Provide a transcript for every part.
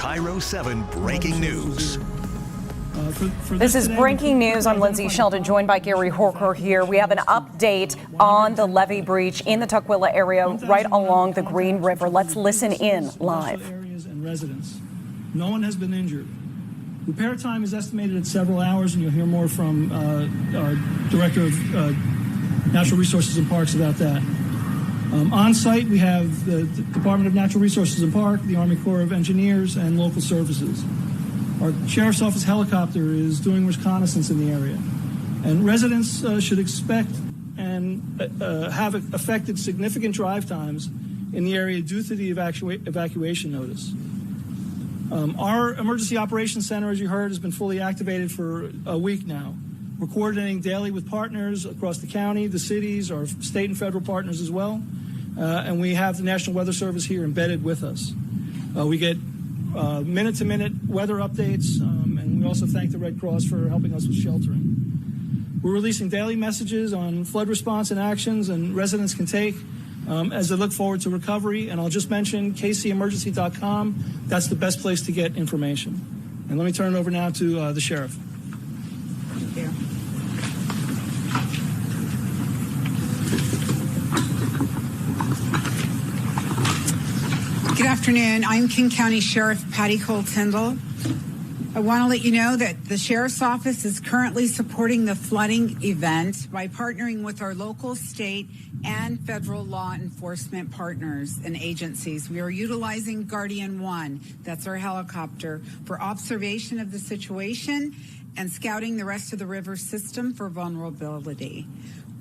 KIRO 7 breaking news. This is breaking news. I'm Lindsay Sheldon, joined by Gary Horker here. We have an update on the levee breach in the Tukwila area right along the Green River. Let's listen in live. Areas and residents. No one has been injured. Repair time is estimated at several hours, and you'll hear more from our Director of Natural Resources and Parks about that. On site, we have the Department of Natural Resources and Park, the Army Corps of Engineers, and local services. Our Sheriff's Office helicopter is doing reconnaissance in the area, and residents should expect and have affected significant drive times in the area due to the evacuation notice. Our Emergency Operations Center, as you heard, has been fully activated for a week now. We're coordinating daily with partners across the county, the cities, our state and federal partners as well, and we have the National Weather Service here embedded with us. We get minute-to-minute weather updates, and we also thank the Red Cross for helping us with sheltering. We're releasing daily messages on flood response and actions and residents can take as they look forward to recovery. And I'll just mention kcemergency.com. That's the best place to get information. And let me turn it over now to the Sheriff. Thank you. Good afternoon. I'm King County Sheriff Patty Cole-Tyndall. I want to let you know that the Sheriff's Office is currently supporting the flooding event by partnering with our local, state, and federal law enforcement partners and agencies. We are utilizing Guardian 1, that's our helicopter, for observation of the situation and scouting the rest of the river system for vulnerability.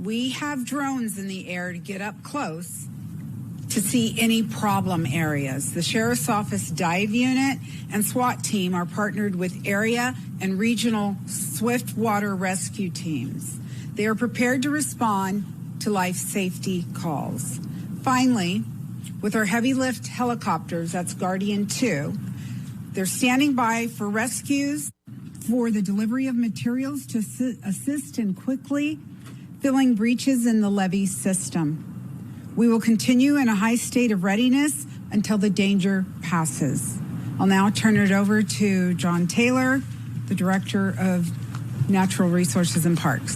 We have drones in the air to get up close to see any problem areas. The Sheriff's Office Dive Unit and SWAT team are partnered with area and regional swift water rescue teams. They are prepared to respond to life safety calls. Finally, with our heavy lift helicopters, that's Guardian 2, they're standing by for rescues, for the delivery of materials to assist in quickly filling breaches in the levee system. We will continue in a high state of readiness until the danger passes. I'll now turn it over to John Taylor, the Director of Natural Resources and Parks.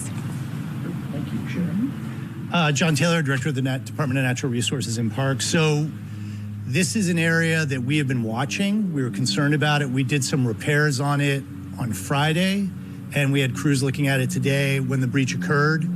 Thank you, Sheriff. John Taylor, Director of the Department of Natural Resources and Parks. So this is an area that we have been watching. We were concerned about it. We did some repairs on it on Friday, and we had crews looking at it today when the breach occurred.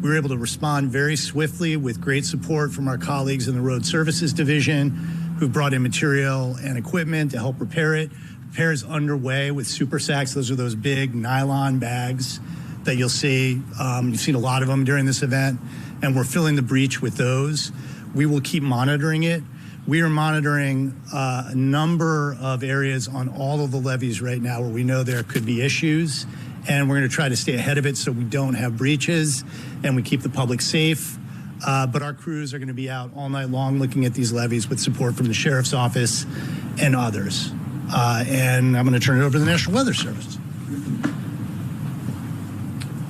We were able to respond very swiftly with great support from our colleagues in the Road Services Division who brought in material and equipment to help repair it. Repair is underway with super sacks. Those are those big nylon bags that you'll see. You've seen a lot of them during this event, and we're filling the breach with those. We will keep monitoring it. We are monitoring a number of areas on all of the levees right now where we know there could be issues, and we're going to try to stay ahead of it so we don't have breaches and we keep the public safe. But our crews are going to be out all night long looking at these levees with support from the Sheriff's Office and others. And I'm going to turn it over to the National Weather Service.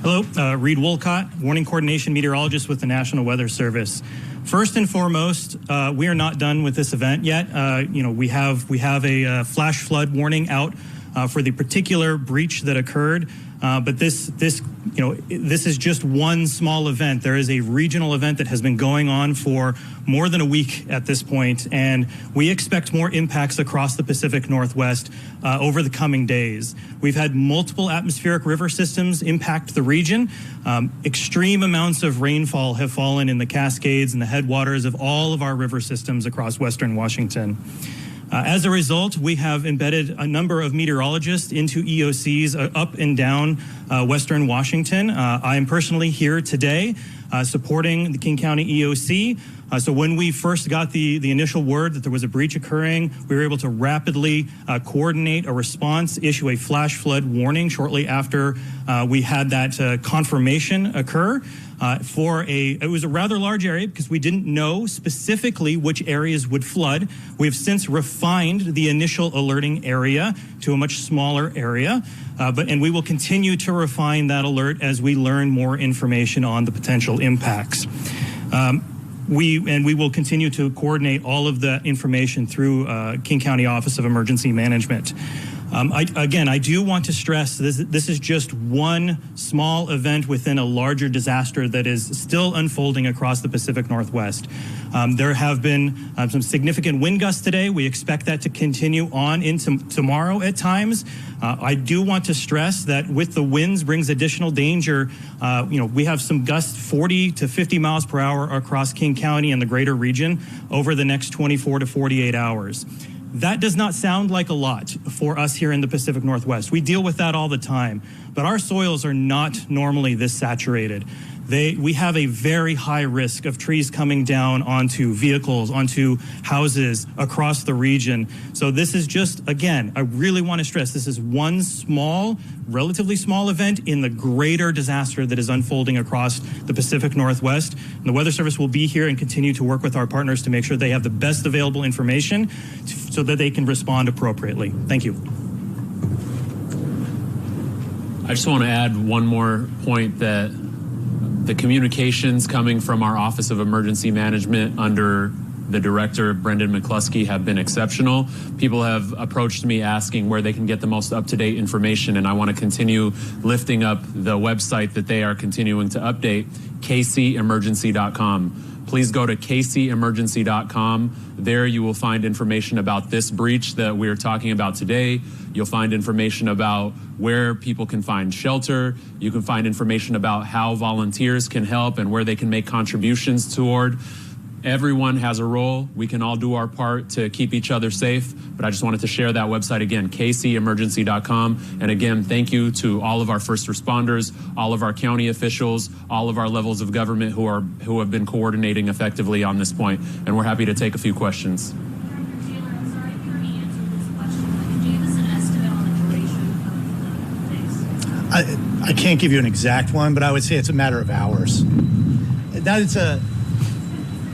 Hello, Reed Wolcott, Warning Coordination Meteorologist with the National Weather Service. First and foremost, we are not done with this event yet. We have a flash flood warning out for the particular breach that occurred. But this is just one small event. There is a regional event that has been going on for more than a week at this point, and we expect more impacts across the Pacific Northwest over the coming days. We've had multiple atmospheric river systems impact the region. Extreme amounts of rainfall have fallen in the Cascades and the headwaters of all of our river systems across Western Washington. As a result, we have embedded a number of meteorologists into EOCs up and down Western Washington. I am personally here today supporting the King County EOC. So when we first got the initial word that there was a breach occurring, we were able to rapidly coordinate a response, issue a flash flood warning shortly after we had that confirmation occur. It was a rather large area because we didn't know specifically which areas would flood. We've since refined the initial alerting area to a much smaller area, and we will continue to refine that alert as we learn more information on the potential impacts. we will continue to coordinate all of the information through King County Office of Emergency Management. I do want to stress this is just one small event within a larger disaster that is still unfolding across the Pacific Northwest. There have been some significant wind gusts today. We expect that to continue on into tomorrow at times. I do want to stress that with the winds brings additional danger. We have some gusts 40 to 50 miles per hour across King County and the greater region over the next 24 to 48 hours. That does not sound like a lot for us here in the Pacific Northwest. We deal with that all the time, but our soils are not normally this saturated. We have a very high risk of trees coming down onto vehicles, onto houses across the region. So this is just, again, I really want to stress, this is one small, relatively small event in the greater disaster that is unfolding across the Pacific Northwest. And the Weather Service will be here and continue to work with our partners to make sure they have the best available information so that they can respond appropriately. Thank you. I just want to add one more point, that the communications coming from our Office of Emergency Management under the Director, Brendan McCluskey, have been exceptional. People have approached me asking where they can get the most up-to-date information, and I want to continue lifting up the website that they are continuing to update, kcemergency.com. Please go to kcemergency.com. There you will find information about this breach that we're talking about today. You'll find information about where people can find shelter. You can find information about how volunteers can help and where they can make contributions toward. Everyone has a role. We can all do our part to keep each other safe, but I just wanted to share that website again, kcemergency.com. And again, thank you to all of our first responders, all of our county officials, all of our levels of government who have been coordinating effectively on this point. And we're happy to take a few questions. I can't give you an exact one, but I would say it's a matter of hours.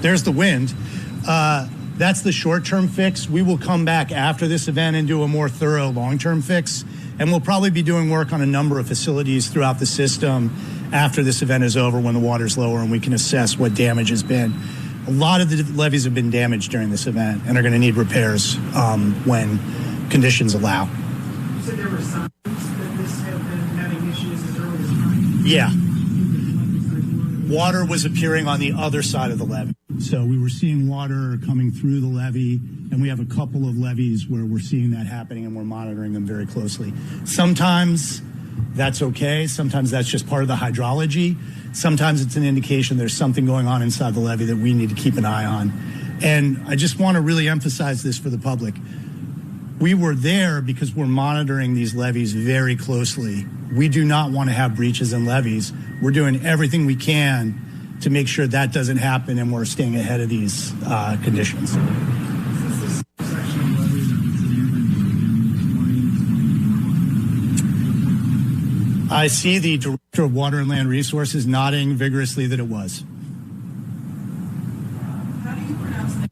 There's the wind. That's the short-term fix. We will come back after this event and do a more thorough long-term fix. And we'll probably be doing work on a number of facilities throughout the system after this event is over, when the water's lower and we can assess what damage has been. A lot of the levees have been damaged during this event and are going to need repairs when conditions allow. You said there were signs that this had been having issues as early as time? Yeah. Water was appearing on the other side of the levee. So we were seeing water coming through the levee, and we have a couple of levees where we're seeing that happening, and we're monitoring them very closely. Sometimes that's okay. Sometimes that's just part of the hydrology. Sometimes it's an indication there's something going on inside the levee that we need to keep an eye on. And I just want to really emphasize this for the public. We were there because we're monitoring these levees very closely. We do not want to have breaches in levees. We're doing everything we can to make sure that doesn't happen, and we're staying ahead of these conditions. I see the Director of Water and Land Resources nodding vigorously that it was. How do you pronounce that?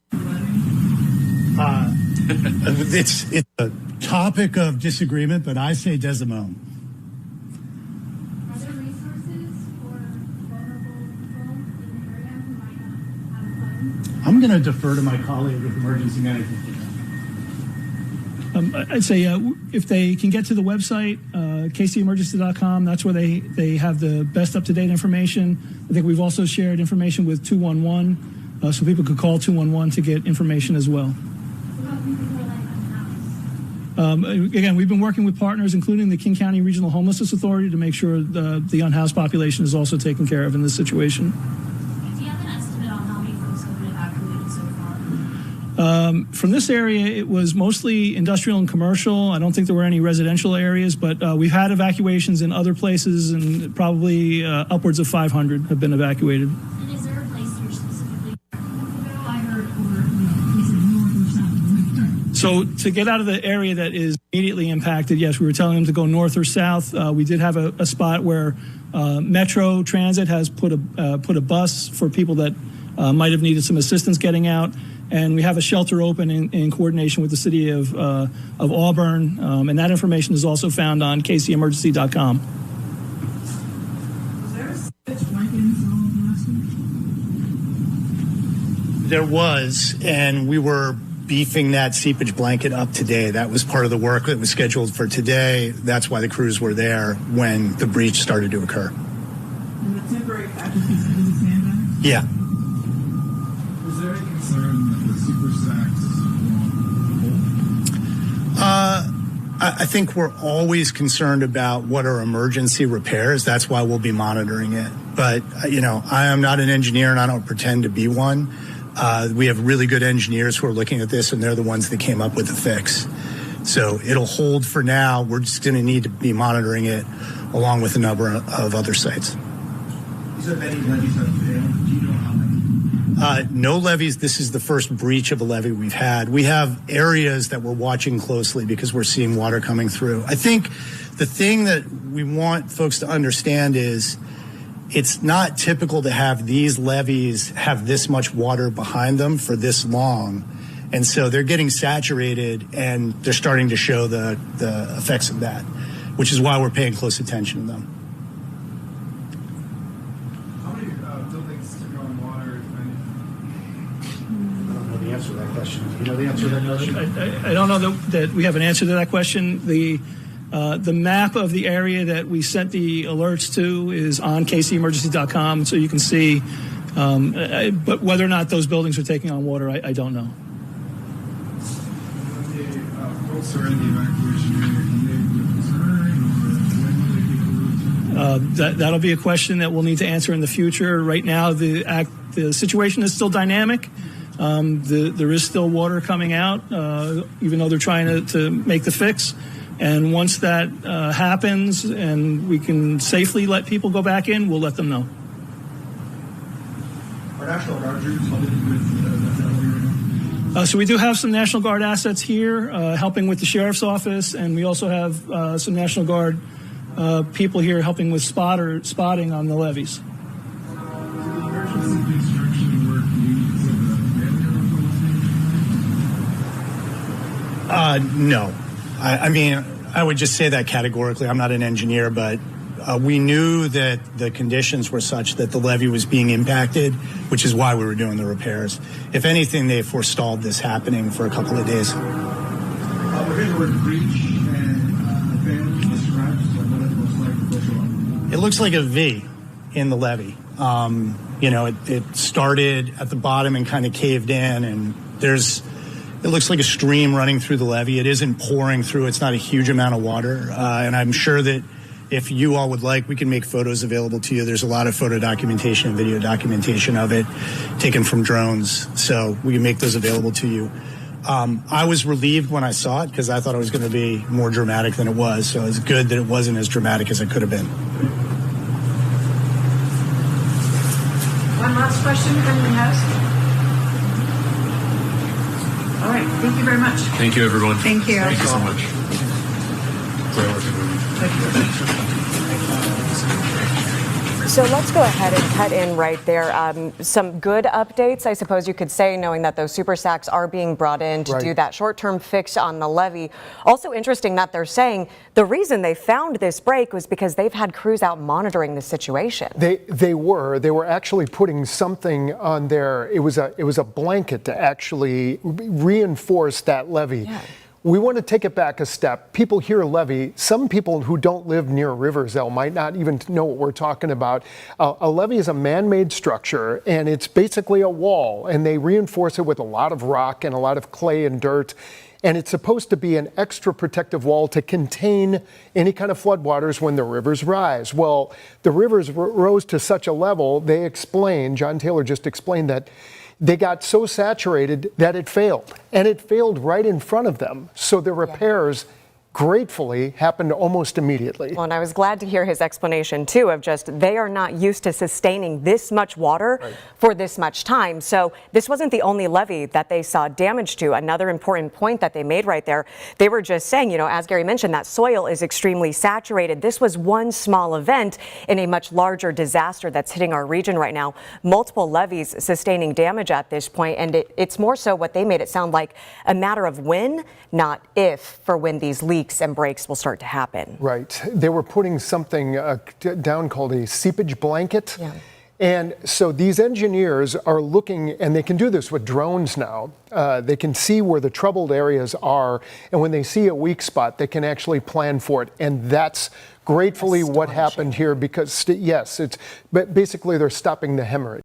It's a topic of disagreement, but I say Desimone. Are there resources for vulnerable people in the area who might not have funds? I'm going to defer to my colleague with emergency management. I'd say if they can get to the website, kcemergency.com, that's where they have the best up-to-date information. I think we've also shared information with 211, so people could call 211 to get information as well. Again, we've been working with partners, including the King County Regional Homelessness Authority, to make sure the unhoused population is also taken care of in this situation. Do you have an estimate on how many folks have been evacuated so far? From this area, it was mostly industrial and commercial. I don't think there were any residential areas, but we've had evacuations in other places, and probably upwards of 500 have been evacuated. And is there a place you're specifically? I heard So to get out of the area that is immediately impacted, yes, we were telling them to go north or south. We did have a spot where Metro Transit has put a bus for people that might have needed some assistance getting out. And we have a shelter open in coordination with the city of Auburn. And that information is also found on kcemergency.com. Was there a switch like in last week? There was, and we were beefing that seepage blanket up today. That was part of the work that was scheduled for today. That's why the crews were there when the breach started to occur. And the temporary occupancy is handling? Yeah. Is there any concern that the super sacks I think we're always concerned about what are emergency repairs. That's why we'll be monitoring it. But, I am not an engineer and I don't pretend to be one. We have really good engineers who are looking at this, and they're the ones that came up with the fix. So it'll hold for now. We're just going to need to be monitoring it along with a number of other sites. You said many levees have failed. Do you know how many? No levees. This is the first breach of a levee we've had. We have areas that we're watching closely because we're seeing water coming through. I think the thing that we want folks to understand is it's not typical to have these levees have this much water behind them for this long. And so they're getting saturated and they're starting to show the effects of that, which is why we're paying close attention to them. How many buildings took on water, if any? I don't know the answer to that question. Do you know the answer to that question? I don't know that we have an answer to that question. The map of the area that we sent the alerts to is on kcemergency.com, so you can see. But whether or not those buildings are taking on water, I don't know. Folks are in the evacuation area. Can they be concerned, or when will they be moved? That'll be a question that we'll need to answer in the future. Right now, the situation is still dynamic. There is still water coming out, even though they're trying to make the fix. And once that happens and we can safely let people go back in, we'll let them know. Are National Guard troops helping with that area right now? So we do have some National Guard assets here helping with the Sheriff's Office, and we also have some National Guard people here helping with spotting on the levees. The emergency construction work needs a failure? No. I mean, I would just say that categorically. I'm not an engineer, but we knew that the conditions were such that the levee was being impacted, which is why we were doing the repairs. If anything, they forestalled this happening for a couple of days. We're hearing the word breach and failure. Can you describe what it looks like visually? It looks like a V in the levee. It started at the bottom and kind of caved in, and it looks like a stream running through the levee. It isn't pouring through. It's not a huge amount of water. And I'm sure that if you all would like, we can make photos available to you. There's a lot of photo documentation and video documentation of it taken from drones. So we can make those available to you. I was relieved when I saw it because I thought it was going to be more dramatic than it was. So it's good that it wasn't as dramatic as it could have been. One last question anyone has? All right. Thank you very much. Thank you, everyone. Thank you. Thank you so much. So let's go ahead and cut in right there. Some good updates, I suppose you could say, knowing that those super sacks are being brought in to do that short-term fix on the levee. Also interesting that they're saying the reason they found this break was because they've had crews out monitoring the situation. They were actually putting something on there. It was a blanket to actually reinforce that levee. Yeah. We want to take it back a step. People hear levee. Some people who don't live near rivers, might not even know what we're talking about. A levee is a man-made structure, and it's basically a wall, and they reinforce it with a lot of rock and a lot of clay and dirt. And it's supposed to be an extra protective wall to contain any kind of floodwaters when the rivers rise. Well, the rivers rose to such a level, John Taylor just explained that they got so saturated that it failed. And it failed right in front of them. So the repairs gratefully happened almost immediately. Well, and I was glad to hear his explanation, too, of just they are not used to sustaining this much water for this much time. So this wasn't the only levee that they saw damage to. Another important point that they made right there, they were just saying, as Gary mentioned, that soil is extremely saturated. This was one small event in a much larger disaster that's hitting our region right now. Multiple levees sustaining damage at this point, and it's more so what they made it sound like a matter of when, not if, for when these leaks and breaks will start to happen. Right. They were putting something down called a seepage blanket. Yeah. And so these engineers are looking, and they can do this with drones now. They can see where the troubled areas are, and when they see a weak spot, they can actually plan for it. And that's gratefully what happened here because, yes, but basically they're stopping the hemorrhage.